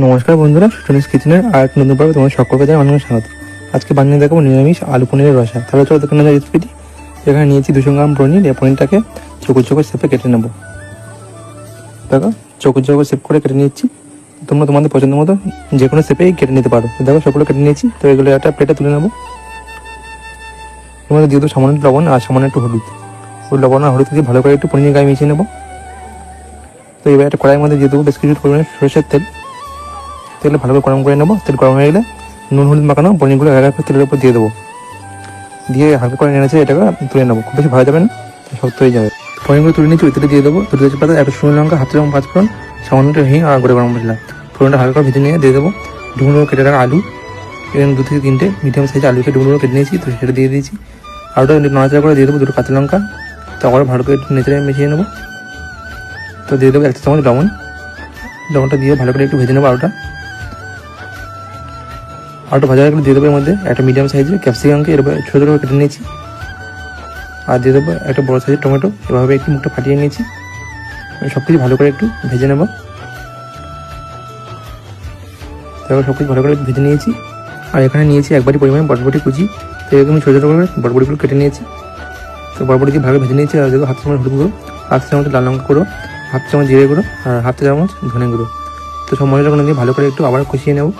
নমস্কার বন্ধুরা, সুটনিস কিচেনের আর এক নতুন পর্বে তোমাদের সকলকে জানাই অনেক স্বাগত। আজকে বানিয়ে দেখাবো নিরামিষ আলু পনিরের রসা। তাহলে চলো দেখে নেওয়া রেসিপিটি। এখানে নিয়েছি 200 গ্রাম পনির। এই পনিরটাকে চৌকো চৌকো শেপে কেটে নেবো। দেখো, চৌকো চৌকো শেপ করে কেটে নিচ্ছি। তোমরা তোমাদের পছন্দ মতো যে কোনো শেপেই কেটে নিতে পারো। দেখো, সবগুলো কেটে নিয়েছি। তো এগুলো একটা প্লেটে তুলে নেবো। তোমাদের দিয়ে দেবো সামান্য লবণ আর সামান্য একটু হলুদ। ওই লবণ আর হলুদ দিয়ে ভালো করে একটু পনিরের গায়ে মিশিয়ে নেবো। তো এবার একটা কড়াইয়ের মধ্যে দিয়ে দেবো বেশ কিছু পরিমাণে সরষের তেল। তেলে ভালো করে গরম করে নেবো। তেল গরম হয়ে গেলে নুন হলুদ মাখানো পনিরগুলো এক এক করে তেলের উপর দিয়ে দেবো। দিয়ে হালকা করে নেড়েছে এটাকে তুলে নেবো। খুব বেশি ভালো যাবে না, শক্ত হয়ে যাবে। পনিরগুলো তুলে নিচ্ছি। ওই তেলে দিয়ে দেবো তুলে পাতা, একটা শুকনো লঙ্কা, হাতে যেমন 5 ফোড়ন, সামান্য হিং আর গোটা গরম মশলা। ফোড়নটা হালকা করে ভেজে নিয়ে দিয়ে দেবো ডুমুর কেটে রাখা আলু। এখানে 2 থেকে 3টে মিডিয়াম সাইজ আলুকে ডুমুর কেটে নিয়েছি। তো সেটা দিয়ে দিয়েছি। আলুটা নাড়াচাড়া করে দিয়ে দেবো 2টো কাঁচা লঙ্কা। তারপরে ভালো করে নেড়ে মিশিয়ে নেবো। তো দিয়ে দেবো 1 চামচ লবণ। লবণটা দিয়ে ভালো করে একটু ভেজে নেবো আলুটা। আলুটা ভাজা করে দিয়ে দেবো এর মধ্যে একটা মিডিয়াম সাইজের ক্যাপসিকামকে এরকম ছোটো ছোটো করে কেটে নিয়েছি। আর দিয়ে দেবো একটা বড়ো সাইজের টমেটো। এভাবে একটু মুখটা ফাটিয়ে নিয়েছি। সব কিছু ভালো করে একটু ভেজে নেব। তারপর সব কিছু ভালো করে ভেজে নিয়েছি। আর এখানে নিয়েছি একবারই পরিমাণে বটবটি কুচি। তো এরকম ছোটো ছোটো করে বটবটিগুলো কেটে নিয়েছি। তো বটবটি দিয়ে ভালো ভেজে নিয়েছি। আর দেখো, হাফ চামচ হলুদ গুঁড়ো, হাফ চামচ লাল লঙ্কা গুঁড়ো, হাফ চামচ জিরে গুঁড়ো আর হাফ চামচ ধনে গুঁড়ো। তো সব মশলাগুলো দিয়ে ভালো করে একটু আবার কষিয়ে নেব।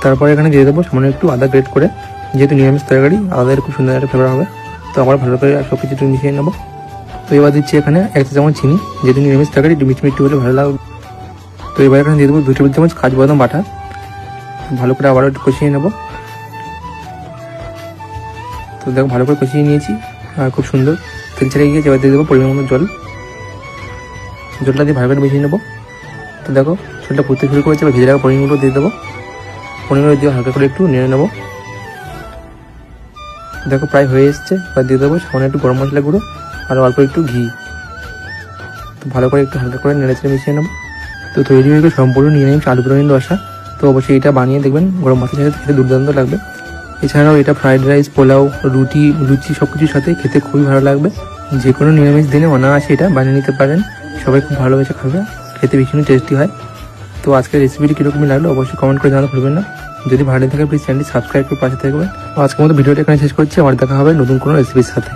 তারপরে এখানে দিয়ে দেবো সামান্য একটু আদা গ্রেট করে। যেহেতু নিরামিষ তরকারি, আদার খুব সুন্দর একটা ফ্লেভার হবে। তো আবার ভালো করে সব কিছু মিশিয়ে নেবো। তো এবার দিচ্ছি এখানে 1 চামচ চিনি। যেহেতু নিরামিষ তরকারি একটু মিষ্টি হলে ভালো লাগবে। তো এবার এখানে দিয়ে দেবো 2 টেবিল চামচ কাজু বাদাম বাটা। ভালো করে আবারও একটু কষিয়ে নেবো। তো দেখো, ভালো করে কষিয়ে নিয়েছি আর খুব সুন্দর তেল ছেড়ে গিয়েছে। এবার দিয়ে দেবো পরিমাণ মতো জল। জলটা দিয়ে ভালো করে মিশিয়ে নেবো। তো দেখো, জলটা ফুটতে শুরু করেছে। এবার ভেজে রাখা পনিরগুলো দিয়ে দেবো। পনিরগুলো দিয়ে হালকা করে একটু নেড়ে নেবো। দেখো, প্রায় হয়ে এসছে। এবার দিয়ে দেবো সামান্য একটু গরম মশলা গুঁড়ো আর অল্প একটু ঘি। তো ভালো করে একটু হালকা করে নেড়ে চেড়ে মিশিয়ে নেবো। তো তৈরি হয়ে গেলে সম্পূর্ণ নিরামিষ আলু পনির রসা। তো অবশ্যই এটা বানিয়ে দেখবেন, গরম ভাতের সাথে খেতে দুর্দান্ত লাগবে। এছাড়াও এটা ফ্রাইড রাইস, পোলাও, রুটি, লুচি সব কিছুর সাথে খেতে খুবই ভালো লাগবে। যে কোনো নিরামিষ দিনে অনায়াসে এটা বানিয়ে নিতে পারেন। সবাই খুব ভালোবেসে খাবে, খেতে ভীষণ টেস্টি হয়। তো আজকের রেসিপিটি কীরকমই লাগলো অবশ্যই কমেন্ট করে জানাতে ভুলবেন না। যদি ভালো লাগে প্লিজ চ্যানেলটি সাবস্ক্রাইব করে পাশে থাকবেন। আজকের মতো ভিডিওটা এখানে শেষ করছি। আবার দেখা হবে নতুন কোনো রেসিপির সাথে।